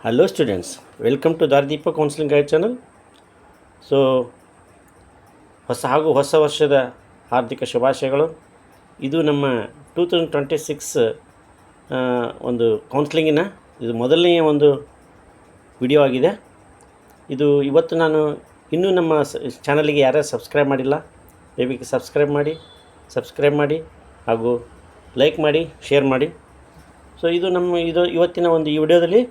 Hello students, welcome to Daarideepa counselling guide channel. So ಹೊಸ ವರ್ಷದ ಹಾರ್ದಿಕ ಶುಭಾಶಯಗಳು. ಇದು ನಮ್ಮ 2026 ಒಂದು ಕೌನ್ಸಿಲಿಂಗಿನ ಇದು ಮೊದಲನೆಯ ಒಂದು ವಿಡಿಯೋ ಆಗಿದೆ. ಇದು ಇವತ್ತು ನಾನು ಇನ್ನೂ ನಮ್ಮ ಚಾನಲಿಗೆ ಯಾರ್ಯಾರು ಸಬ್ಸ್ಕ್ರೈಬ್ ಮಾಡಿಲ್ಲ ದಯವಿಟ್ಟು ಸಬ್ಸ್ಕ್ರೈಬ್ ಮಾಡಿ ಹಾಗೂ ಲೈಕ್ ಮಾಡಿ, ಶೇರ್ ಮಾಡಿ. ಸೊ ಇದು ಇವತ್ತಿನ ಒಂದು ಈ ವಿಡಿಯೋದಲ್ಲಿ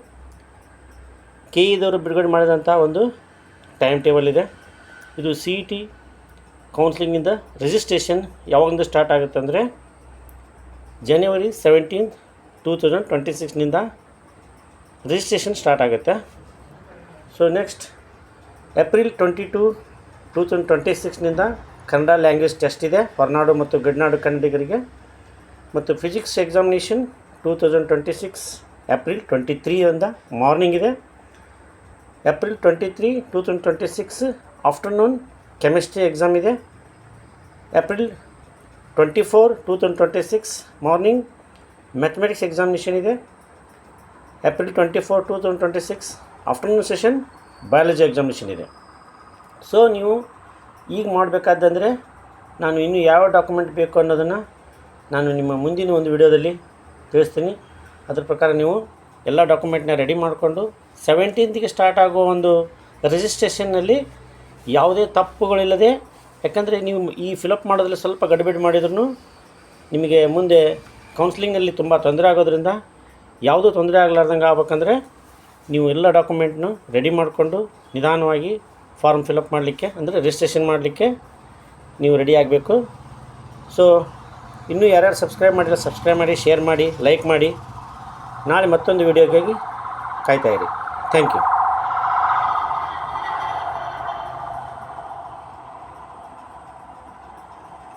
KE ಬಿಡುಗಡೆ ಮಾಡಿದಂಥ ಒಂದು ಟೈಮ್ ಟೇಬಲ್ ಇದೆ. ಇದು CET ಕೌನ್ಸಿಲಿಂಗಿಂದ ರಿಜಿಸ್ಟ್ರೇಷನ್ ಯಾವಾಗಿಂದ ಸ್ಟಾರ್ಟ್ ಆಗುತ್ತೆ ಅಂದರೆ January 17, 2026ನಿಂದ ರಿಜಿಸ್ಟ್ರೇಷನ್ ಸ್ಟಾರ್ಟ್ ಆಗುತ್ತೆ. ಸೊ ನೆಕ್ಸ್ಟ್ April 22, 2026ನಿಂದ ಕನ್ನಡ ಲ್ಯಾಂಗ್ವೇಜ್ ಟೆಸ್ಟ್ ಇದೆ ಹೊರನಾಡು ಮತ್ತು ಗಡಿನಾಡು ಕನ್ನಡಿಗರಿಗೆ. ಮತ್ತು ಫಿಸಿಕ್ಸ್ ಎಕ್ಸಾಮಿನೇಷನ್ 2026 April 23 ಮಾರ್ನಿಂಗ್ ಇದೆ. April 23, 2026 ಆಫ್ಟರ್ನೂನ್ ಕೆಮಿಸ್ಟ್ರಿ ಎಕ್ಸಾಮ್ ಇದೆ. April 24, 2026 ಮಾರ್ನಿಂಗ್ ಮ್ಯಾಥಮೆಟಿಕ್ಸ್ ಎಕ್ಸಾಮಿನೇಷನ್ ಇದೆ. April 24, 2026 afternoon session biology examination ಇದೆ. ಸೊ ನೀವು ಈಗ ಮಾಡಬೇಕಾದಂದರೆ ನಾನು ಇನ್ನೂ ಯಾವ ಡಾಕ್ಯುಮೆಂಟ್ ಬೇಕು ಅನ್ನೋದನ್ನು ನಾನು ನಿಮ್ಮ ಮುಂದಿನ ಒಂದು ವಿಡಿಯೋದಲ್ಲಿ ತಿಳಿಸ್ತೀನಿ. ಅದ್ರ ಪ್ರಕಾರ ನೀವು ಎಲ್ಲ ಡಾಕ್ಯುಮೆಂಟ್ನ ರೆಡಿ ಮಾಡಿಕೊಂಡು 17ಗೆ ಸ್ಟಾರ್ಟ್ ಆಗೋ ಒಂದು ರಿಜಿಸ್ಟ್ರೇಷನ್ನಲ್ಲಿ ಯಾವುದೇ ತಪ್ಪುಗಳಿಲ್ಲದೆ, ಯಾಕಂದರೆ ನೀವು ಈ ಫಿಲಪ್ ಮಾಡೋದ್ರಲ್ಲಿ ಸ್ವಲ್ಪ ಗಡಿಬಿಡಿ ಮಾಡಿದ್ರೂ ನಿಮಗೆ ಮುಂದೆ ಕೌನ್ಸಿಲಿಂಗಲ್ಲಿ ತುಂಬ ತೊಂದರೆ ಆಗೋದ್ರಿಂದ ಯಾವುದೂ ತೊಂದರೆ ಆಗಲಾರ್ದಂಗೆ ಆಗ್ಬೇಕಂದ್ರೆ ನೀವು ಎಲ್ಲ ಡಾಕ್ಯುಮೆಂಟ್ನು ರೆಡಿ ಮಾಡಿಕೊಂಡು ನಿಧಾನವಾಗಿ ಫಾರ್ಮ್ ಫಿಲಪ್ ಮಾಡಲಿಕ್ಕೆ ಅಂದರೆ ರಿಜಿಸ್ಟ್ರೇಷನ್ ಮಾಡಲಿಕ್ಕೆ ನೀವು ರೆಡಿ ಆಗಬೇಕು. ಸೊ ಇನ್ನೂ ಯಾರ್ಯಾರು ಸಬ್ಸ್ಕ್ರೈಬ್ ಮಾಡಿ, ಶೇರ್ ಮಾಡಿ, ಲೈಕ್ ಮಾಡಿ. ನಾಳೆ ಮತ್ತೊಂದು ವಿಡಿಯೋಗಾಗಿ ಕಾಯ್ತಾಯಿರಿ. Thank you.